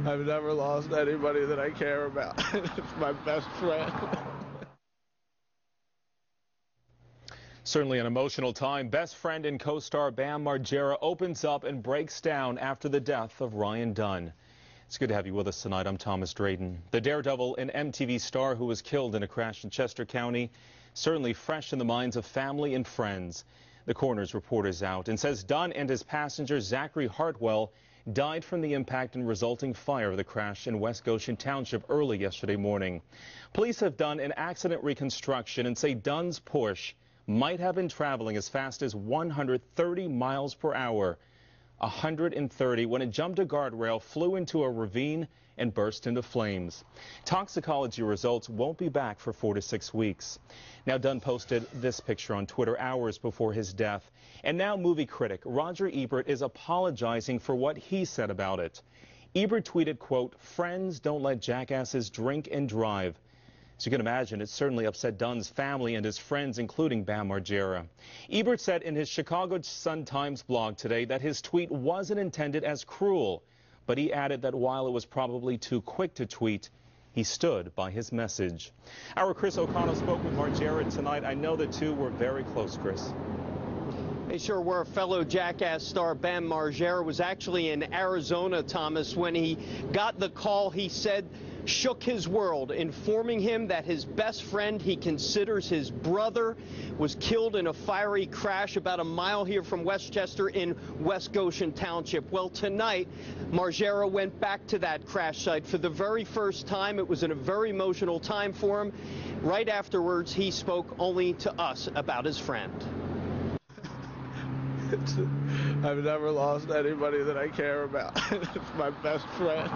I've never lost anybody that I care about. It's my best friend. Certainly an emotional time. Best friend and co-star Bam Margera opens up and breaks down after the death of Ryan Dunn. It's good to have you with us tonight. I'm Thomas Drayton. The daredevil and MTV star who was killed in a crash in Chester County, certainly fresh in the minds of family and friends. The coroner's report is out and says Dunn and his passenger Zachary Hartwell died from the impact and resulting fire of the crash in West Goshen Township early yesterday morning. Police have done an accident reconstruction and say Dunn's Porsche might have been traveling as fast as 130 miles per hour. 130 when it jumped a guardrail, flew into a ravine, and burst into flames. Toxicology results won't be back for 4 to 6 weeks. Now, Dunn posted this picture on Twitter hours before his death. And now movie critic Roger Ebert is apologizing for what he said about it. Ebert tweeted, quote, "Friends don't let jackasses drink and drive." As you can imagine, it certainly upset Dunn's family and his friends, including Bam Margera. Ebert said in his Chicago Sun-Times blog today that his tweet wasn't intended as cruel, but he added that while it was probably too quick to tweet, he stood by his message. Our Chris O'Connell spoke with Margera tonight. I know the two were very close, Chris. They sure were. Fellow Jackass star Bam Margera was actually in Arizona, Thomas, when he got the call. He said shook his world, informing him that his best friend, he considers his brother, was killed in a fiery crash about a mile here from Westchester in West Goshen Township. Well, tonight, Margera went back to that crash site for the very first time. It was a very emotional time for him. Right afterwards, he spoke only to us about his friend. I've never lost anybody that I care about. It's my best friend.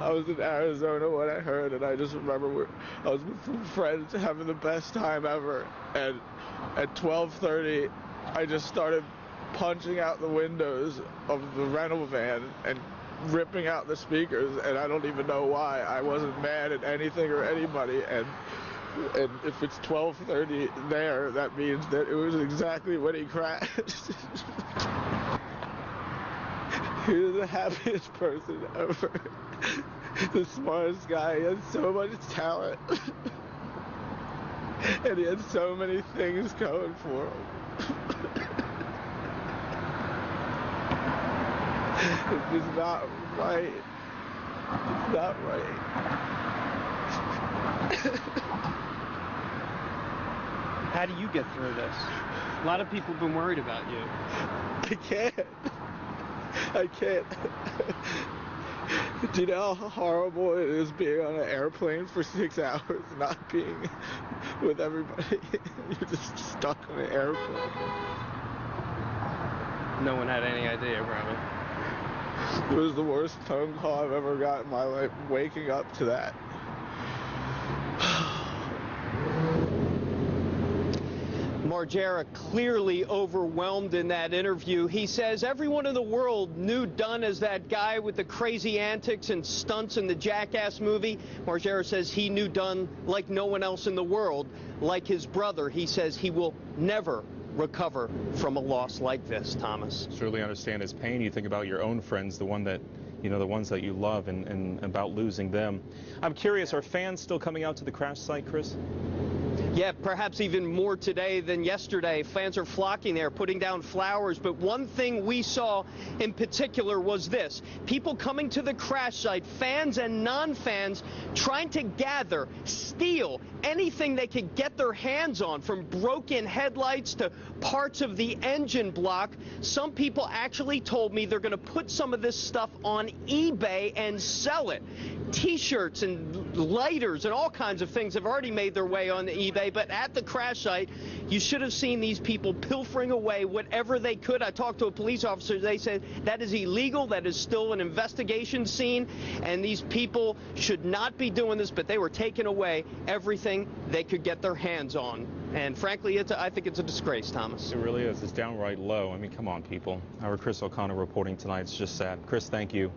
I was in Arizona when I heard, and I just remember I was with some friends having the best time ever, and at 12:30 I just started punching out the windows of the rental van and ripping out the speakers, and I don't even know why. I wasn't mad at anything or anybody, and if it's 12:30 there, that means that it was exactly when he crashed. He was the happiest person ever. The smartest guy. He had so much talent. And he had so many things going for him. It's just not right. It's not right. How do you get through this? A lot of people have been worried about you. I can't. Do you know how horrible it is being on an airplane for 6 hours, not being with everybody? You're just stuck on an airplane. No one had any idea, probably. It was the worst phone call I've ever got in my life, waking up to that. Margera clearly overwhelmed in that interview. He says everyone in the world knew Dunn as that guy with the crazy antics and stunts in the Jackass movie. Margera says he knew Dunn like no one else in the world, like his brother. He says he will never recover from a loss like this, Thomas. Surely understand his pain. You think about your ones that you love, and about losing them. I'm curious, are fans still coming out to the crash site, Chris? Yeah, perhaps even more today than yesterday. Fans are flocking there, putting down flowers. But one thing we saw in particular was this. People coming to the crash site, fans and non-fans, trying to gather, steal anything they could get their hands on, from broken headlights to parts of the engine block. Some people actually told me they're going to put some of this stuff on eBay and sell it. T-shirts and lighters and all kinds of things have already made their way on eBay, but at the crash site, you should have seen these people pilfering away whatever they could. I talked to a police officer. They said that is illegal. That is still an investigation scene, and these people should not be doing this, but they were taking away everything they could get their hands on. And frankly, I think it's a disgrace, Thomas. It really is. It's downright low. I mean, come on, people. Our Chris O'Connell reporting tonight. It's just sad. Chris, thank you.